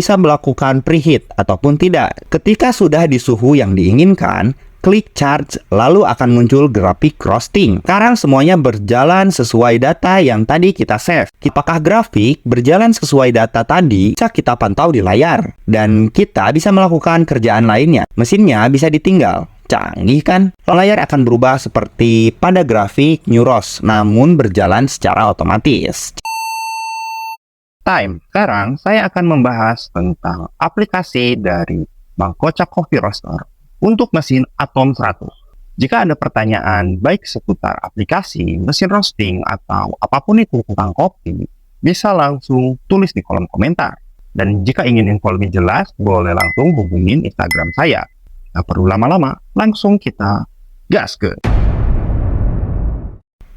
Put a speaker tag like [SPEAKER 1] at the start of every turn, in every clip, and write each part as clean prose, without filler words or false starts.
[SPEAKER 1] bisa melakukan preheat ataupun tidak. Ketika sudah di suhu yang diinginkan, klik charge, lalu akan muncul grafik roasting. Sekarang semuanya berjalan sesuai data yang tadi kita save. Apakah grafik berjalan sesuai data tadi bisa kita pantau di layar. Dan kita bisa melakukan kerjaan lainnya. Mesinnya bisa ditinggal. Canggih kan? Layar akan berubah seperti pada grafik Neuros, namun berjalan secara otomatis. Sekarang saya akan membahas tentang aplikasi dari Bangkocha Coffee Roaster untuk mesin Atom 100. Jika ada pertanyaan baik seputar aplikasi, mesin roasting, atau apapun itu tentang kopi, bisa langsung tulis di kolom komentar. Dan jika ingin info lebih jelas, boleh langsung hubungin Instagram saya. Nggak perlu lama-lama, langsung kita gas ke.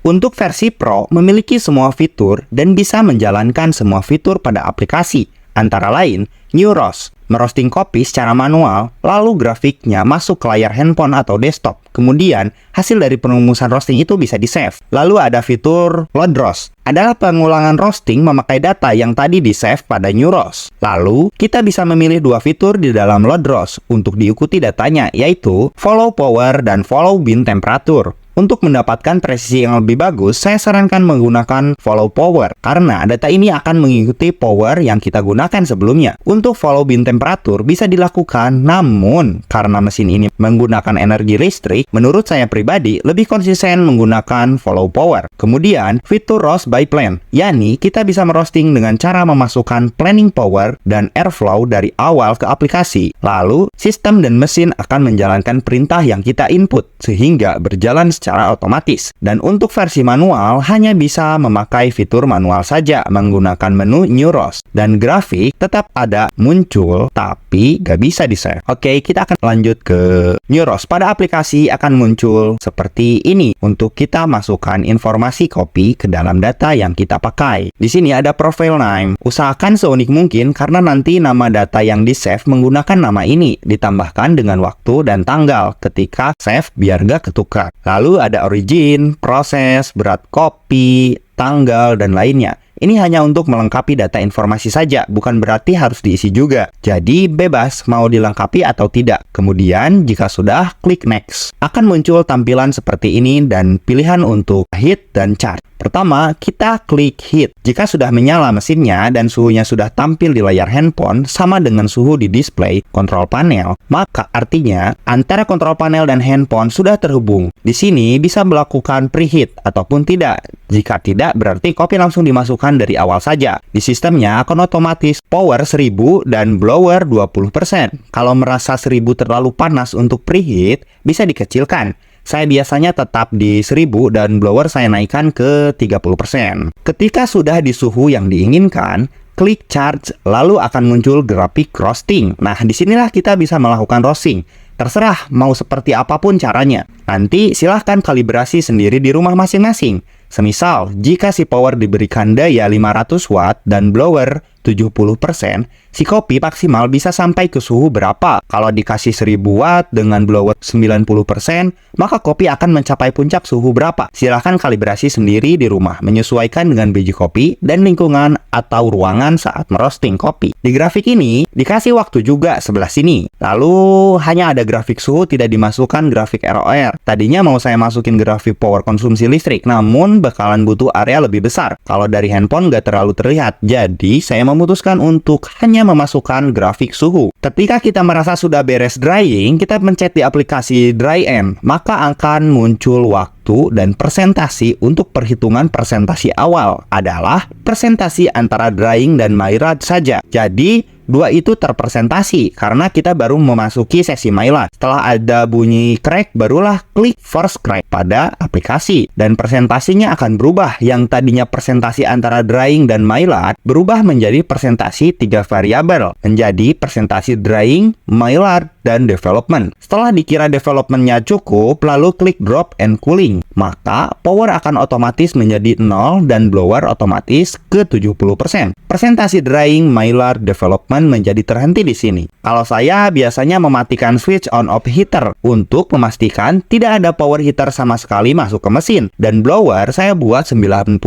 [SPEAKER 1] Untuk versi Pro, memiliki semua fitur dan bisa menjalankan semua fitur pada aplikasi, antara lain Neuros, merosting kopi secara manual, lalu grafiknya masuk ke layar handphone atau desktop. Kemudian, hasil dari perumusan roasting itu bisa di-save. Lalu ada fitur Load Roast, adalah pengulangan roasting memakai data yang tadi di-save pada Neuros. Lalu, kita bisa memilih dua fitur di dalam Load Roast untuk diikuti datanya, yaitu Follow Power dan Follow Bean Temperature. Untuk mendapatkan presisi yang lebih bagus, saya sarankan menggunakan follow power, karena data ini akan mengikuti power yang kita gunakan sebelumnya. Untuk follow bean temperature bisa dilakukan, namun karena mesin ini menggunakan energi listrik, menurut saya pribadi lebih konsisten menggunakan follow power. Kemudian, fitur roast by plan, yakni kita bisa merosting dengan cara memasukkan planning power dan airflow dari awal ke aplikasi. Lalu, sistem dan mesin akan menjalankan perintah yang kita input, sehingga berjalan secara otomatis. Dan untuk versi manual hanya bisa memakai fitur manual saja menggunakan menu Neuros, dan grafik tetap ada muncul tapi gak bisa di save. Oke, kita akan lanjut ke Neuros. Pada aplikasi akan muncul seperti ini untuk kita masukkan informasi kopi ke dalam data yang kita pakai. Di sini ada profile name. Usahakan seunik mungkin karena nanti nama data yang di save menggunakan nama ini ditambahkan dengan waktu dan tanggal ketika save biar gak ketukar. Lalu ada origin, proses, berat kopi, tanggal, dan lainnya. Ini hanya untuk melengkapi data informasi saja, bukan berarti harus diisi juga. Jadi bebas mau dilengkapi atau tidak. Kemudian jika sudah, klik next. Akan muncul tampilan seperti ini dan pilihan untuk heat dan chart. Pertama, kita klik heat. Jika sudah menyala mesinnya dan suhunya sudah tampil di layar handphone sama dengan suhu di display kontrol panel, maka artinya antara kontrol panel dan handphone sudah terhubung. Di sini bisa melakukan preheat ataupun tidak. Jika tidak, berarti kopi langsung dimasukkan dari awal saja. Di sistemnya akan otomatis power 1000 dan blower 20%. Kalau merasa 1000 terlalu panas untuk preheat, bisa dikecilkan. Saya biasanya tetap di 1000 dan blower saya naikkan ke 30%. Ketika sudah di suhu yang diinginkan, klik charge, lalu akan muncul grafik roasting. Nah, disinilah kita bisa melakukan roasting. Terserah mau seperti apapun caranya. Nanti silahkan kalibrasi sendiri di rumah masing-masing. Semisal, jika si power diberikan daya 500 watt dan blower 70%, si kopi maksimal bisa sampai ke suhu berapa? Kalau dikasih 1000 watt dengan blower 90%, maka kopi akan mencapai puncak suhu berapa? Silahkan kalibrasi sendiri di rumah, menyesuaikan dengan biji kopi dan lingkungan atau ruangan saat merosting kopi. Di grafik ini, dikasih waktu juga sebelah sini. Lalu, hanya ada grafik suhu, tidak dimasukkan grafik ROR. Tadinya mau saya masukin grafik power konsumsi listrik, namun bakalan butuh area lebih besar. Kalau dari handphone nggak terlalu terlihat, jadi saya memutuskan untuk hanya memasukkan grafik suhu. Ketika kita merasa sudah beres drying, kita pencet di aplikasi Dry End, maka akan muncul waktu dan persentasi. Untuk perhitungan persentasi awal adalah persentasi antara drying dan Maillard saja. Jadi dua itu terpresentasi karena kita baru memasuki sesi Maillard. Setelah ada bunyi crack, barulah klik first crack pada aplikasi dan presentasinya akan berubah. Yang tadinya presentasi antara drying dan Maillard berubah menjadi presentasi 3 variabel, menjadi presentasi drying, Maillard, dan development. Setelah dikira developmentnya cukup, lalu klik drop and cooling, maka power akan otomatis menjadi 0 dan blower otomatis ke 70%. Presentasi drying, Maillard, development menjadi terhenti di sini. Kalau saya biasanya mematikan switch on off heater untuk memastikan tidak ada power heater sama sekali masuk ke mesin, dan blower saya buat 90%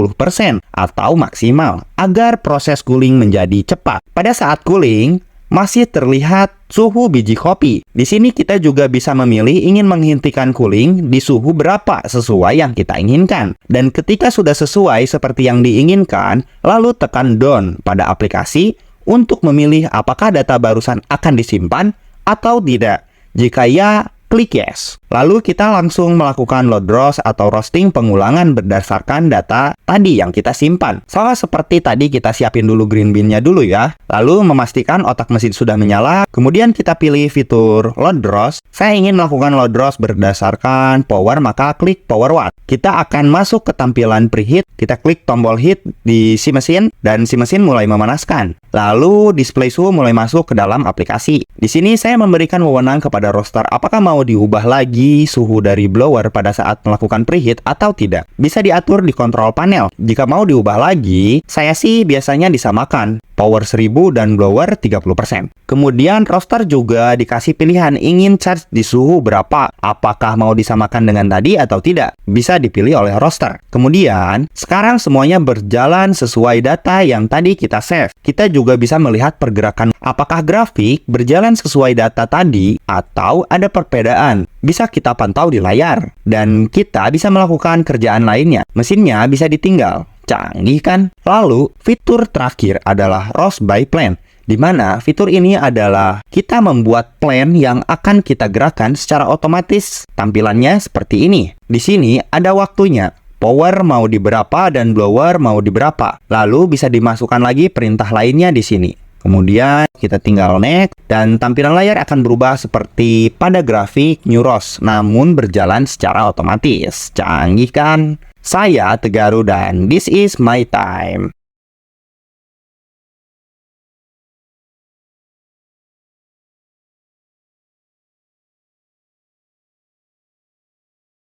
[SPEAKER 1] atau maksimal agar proses cooling menjadi cepat. Pada saat cooling, masih terlihat suhu biji kopi. Di sini kita juga bisa memilih ingin menghentikan cooling di suhu berapa sesuai yang kita inginkan. Dan ketika sudah sesuai seperti yang diinginkan, lalu tekan done pada aplikasi untuk memilih apakah data barusan akan disimpan atau tidak. Jika ya, klik yes. Lalu kita langsung melakukan load roast atau roasting pengulangan berdasarkan data tadi yang kita simpan. Sama seperti tadi kita siapin dulu green bean-nya dulu ya. Lalu memastikan otak mesin sudah menyala. Kemudian kita pilih fitur load roast. Saya ingin melakukan load roast berdasarkan power, maka klik power watt. Kita akan masuk ke tampilan preheat. Kita klik tombol heat di si mesin dan si mesin mulai memanaskan. Lalu display suhu mulai masuk ke dalam aplikasi. Di sini saya memberikan wewenang kepada roaster apakah mau diubah lagi suhu dari blower pada saat melakukan preheat atau tidak. Bisa diatur di kontrol panel. Jika mau diubah lagi, saya sih biasanya disamakan power 1000 dan blower 30%. Kemudian roaster juga dikasih pilihan ingin charge di suhu berapa. Apakah mau disamakan dengan tadi atau tidak? Bisa dipilih oleh roaster. Kemudian, sekarang semuanya berjalan sesuai data yang tadi kita save. Kita juga bisa melihat pergerakan apakah grafik berjalan sesuai data tadi atau ada perbedaan. Bisa kita pantau di layar. Dan kita bisa melakukan kerjaan lainnya. Mesinnya bisa ditinggal. Canggih kan? Lalu, fitur terakhir adalah Roast by Plan, di mana fitur ini adalah kita membuat plan yang akan kita gerakan secara otomatis. Tampilannya seperti ini. Di sini ada waktunya. Power mau di berapa dan blower mau di berapa. Lalu bisa dimasukkan lagi perintah lainnya di sini. Kemudian kita tinggal next dan tampilan layar akan berubah seperti pada grafik New ROS, namun berjalan secara otomatis. Canggih kan? Saya Tegaru dan this is my time.